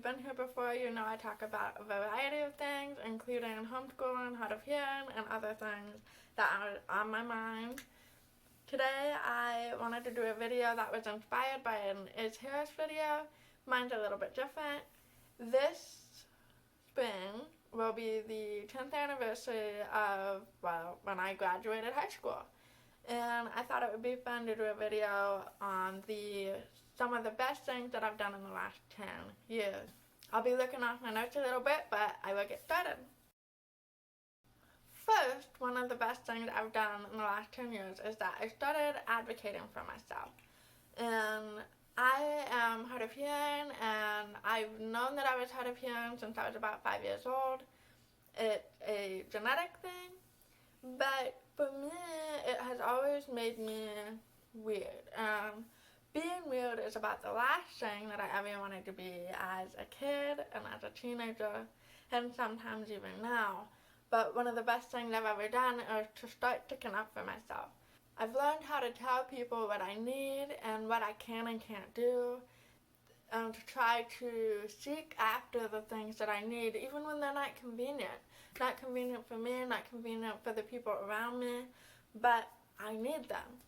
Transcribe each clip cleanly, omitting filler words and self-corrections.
been here before, you know I talk about a variety of things, including homeschooling, hard of hearing, and other things that are on my mind. Today I wanted to do a video that was inspired by an Is Harris video. Mine's a little bit different. This spring will be the 10th anniversary of, well, when I graduated high school. And I thought it would be fun to do a video on some of the best things that I've done in the last 10 years. I'll be looking off my notes a little bit, but I will get started. First, one of the best things I've done in the last 10 years is that I started advocating for myself. And I am hard of hearing, and I've known that I was hard of hearing since I was about 5 years old. It's a genetic thing, but for me, it has always made me weird. Being weird is about the last thing that I ever wanted to be as a kid and as a teenager, and sometimes even now. But one of the best things I've ever done is to start sticking up for myself. I've learned how to tell people what I need and what I can and can't do, and to try to seek after the things that I need, even when they're not convenient. Not convenient for me, not convenient for the people around me, but I need them.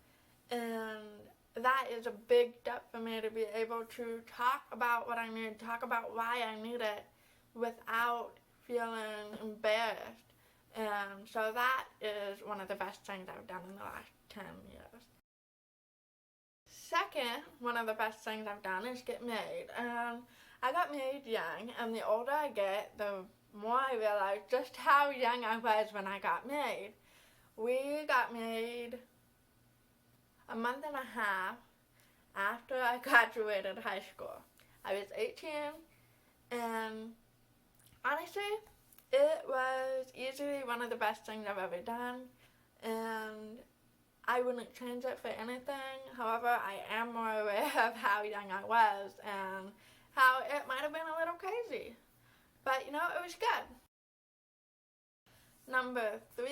And that is a big step for me, to be able to talk about what I need, talk about why I need it without feeling embarrassed. And so that is one of the best things I've done in the last 10 years. Second, one of the best things I've done is get married. I got married young, and the older I get, the more I realize just how young I was when I got married. We got married a month and a half after I graduated high school. I was 18, and honestly, it was easily one of the best things I've ever done, and I wouldn't change it for anything. However, I am more aware of how young I was and how it might have been a little crazy. But, you know, it was good. Number 3,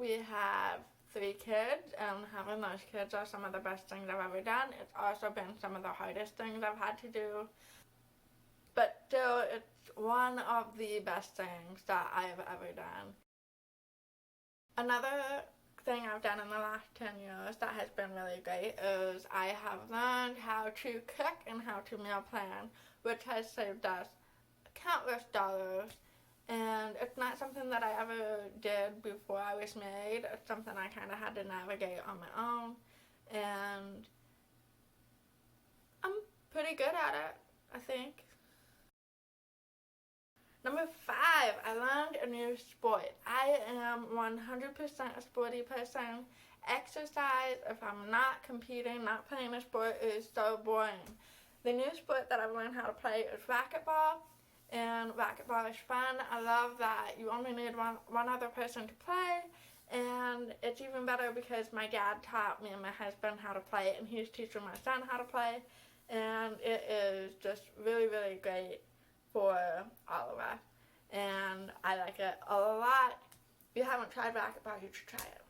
we have 3 kids, and having those kids are some of the best things I've ever done. It's also been some of the hardest things I've had to do. But still, it's one of the best things that I've ever done. Another thing I've done in the last 10 years that has been really great is I have learned how to cook and how to meal plan, which has saved us countless dollars. And it's not something that I ever did before I was married. It's something I kind of had to navigate on my own, and I'm pretty good at it, I think. Number 5, I learned a new sport. I am 100% a sporty person. Exercise, if I'm not competing, not playing a sport, is so boring. The new sport that I've learned how to play is racquetball, and racquetball is fun. I love that you only need one other person to play, and it's even better because my dad taught me and my husband how to play it, and he's teaching my son how to play, and it is just really, really great for all of us, and I like it a lot. If you haven't tried racquetball, you should try it.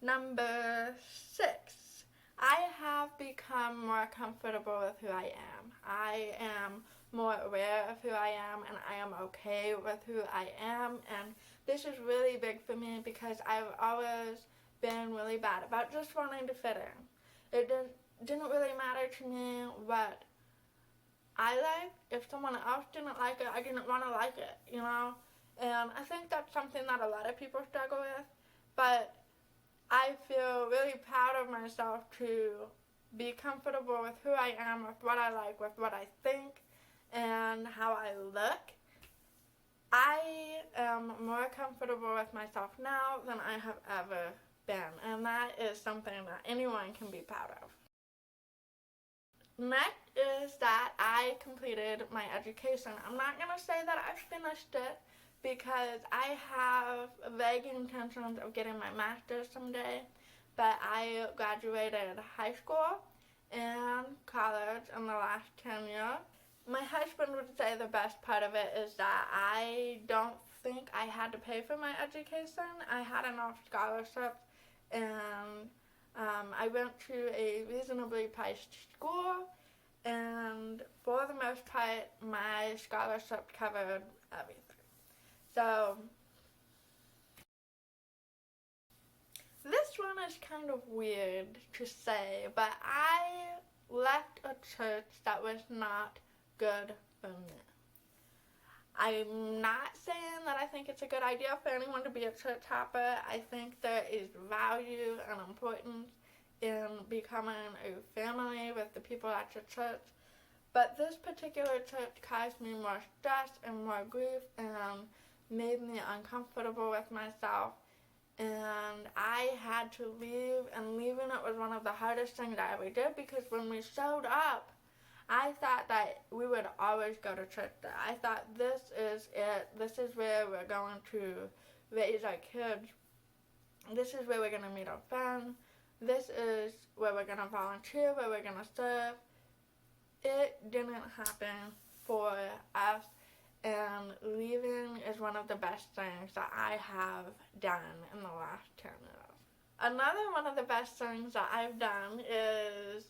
Number 6, I have become more comfortable with who I am. I am more aware of who I am, and I am okay with who I am, and this is really big for me because I've always been really bad about just wanting to fit in. It didn't really matter to me what I liked. If someone else didn't like it, I didn't want to like it, you know? And I think that's something that a lot of people struggle with, but I feel really proud of myself to be comfortable with who I am, with what I like, with what I think, and how I look. I am more comfortable with myself now than I have ever been, and that is something that anyone can be proud of. Next is that I completed my education. I'm not going to say that I finished it because I have vague intentions of getting my master's someday, but I graduated high school and college in the last 10 years. My husband would say the best part of it is that I don't think I had to pay for my education. I had enough scholarships, and I went to a reasonably priced school, and for the most part, my scholarship covered everything. So, this one is kind of weird to say, but I left a church that was not good for me. I'm not saying that I think it's a good idea for anyone to be a church hopper. I think there is value and importance in becoming a family with the people at your church. But this particular church caused me more stress and more grief and made me uncomfortable with myself. And I had to leave, and leaving it was one of the hardest things I ever did, because when we showed up, I thought that we would always go to church there. I thought, this is it. This is where we're going to raise our kids. This is where we're going to meet our friends. This is where we're going to volunteer, where we're going to serve. It didn't happen for us, and leaving is one of the best things that I have done in the last 10 years. Another one of the best things that I've done is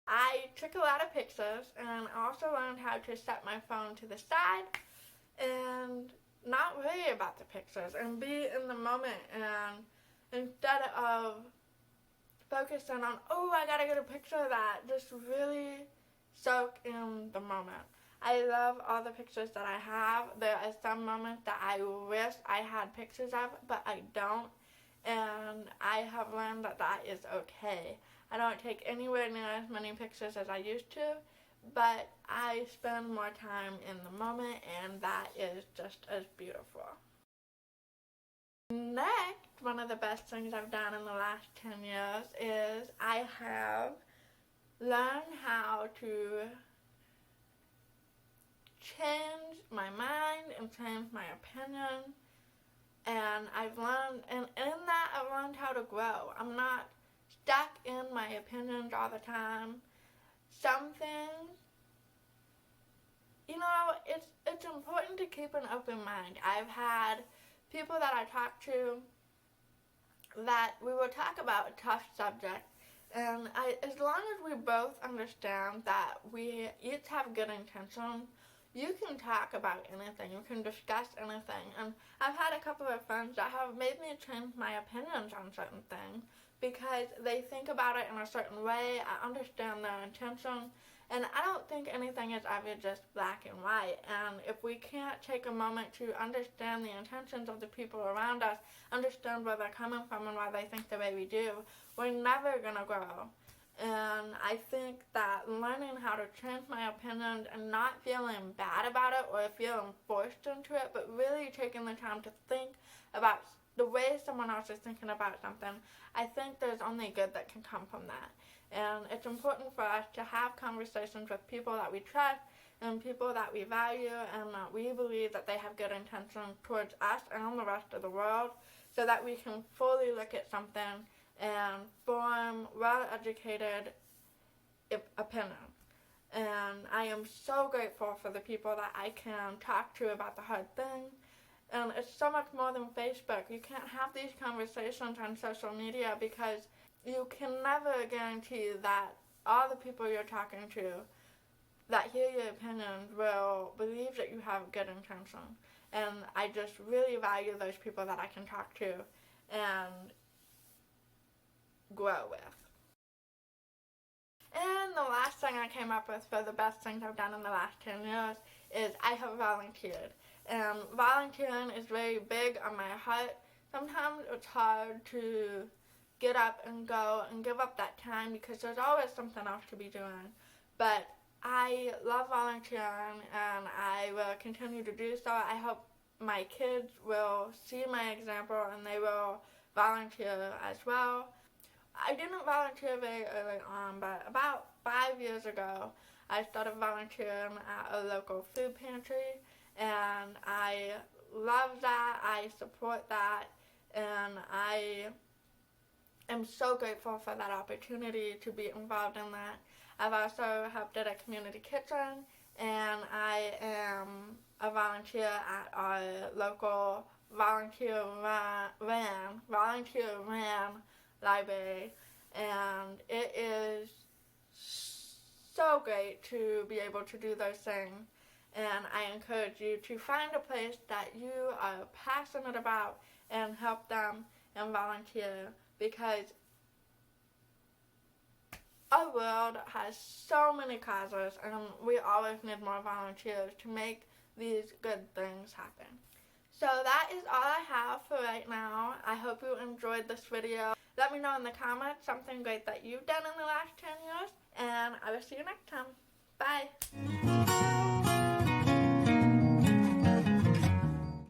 I took a lot of pictures, and also learned how to set my phone to the side and not worry about the pictures and be in the moment, and instead of focusing on, oh, I gotta get a picture of that, just really soak in the moment. I love all the pictures that I have. There are some moments that I wish I had pictures of, but I don't, and I have learned that that is okay. I don't take anywhere near as many pictures as I used to, but I spend more time in the moment, and that is just as beautiful. Next, one of the best things I've done in the last 10 years is I have learned how to change my mind and change my opinion, and I've learned, and in that I've learned how to grow. I'm not stuck in my opinions all the time. Some things, it's important to keep an open mind. I've had people that I talk to that we will talk about a tough subject, and as long as we both understand that we each have good intentions, you can talk about anything, you can discuss anything. And I've had a couple of friends that have made me change my opinions on certain things because they think about it in a certain way. I understand their intention, and I don't think anything is ever just black and white. And if we can't take a moment to understand the intentions of the people around us, understand where they're coming from and why they think the way we do, we're never gonna grow. And I think that learning how to change my opinions and not feeling bad about it or feeling forced into it, but really taking the time to think about the way someone else is thinking about something, I think there's only good that can come from that. And it's important for us to have conversations with people that we trust and people that we value and that we believe that they have good intentions towards us and the rest of the world, so that we can fully look at something and form well-educated opinion. And I am so grateful for the people that I can talk to about the hard things. And it's so much more than Facebook. You can't have these conversations on social media because you can never guarantee that all the people you're talking to that hear your opinions will believe that you have good intentions. And I just really value those people that I can talk to and grow with. And the last thing I came up with for the best things I've done in the last 10 years is I have volunteered. And volunteering is very big on my heart. Sometimes it's hard to get up and go and give up that time because there's always something else to be doing. But I love volunteering, and I will continue to do so. I hope my kids will see my example and they will volunteer as well. I didn't volunteer very early on, but about 5 years ago, I started volunteering at a local food pantry, and I love that, I support that, and I am so grateful for that opportunity to be involved in that. I've also helped at a community kitchen, and I am a volunteer at our local volunteer ran library, and it is so great to be able to do those things. And I encourage you to find a place that you are passionate about and help them and volunteer, because our world has so many causes and we always need more volunteers to make these good things happen. So that is all I have for right now. I hope you enjoyed this video. Let me know in the comments something great that you've done in the last 10 years, and I will see you next time. Bye!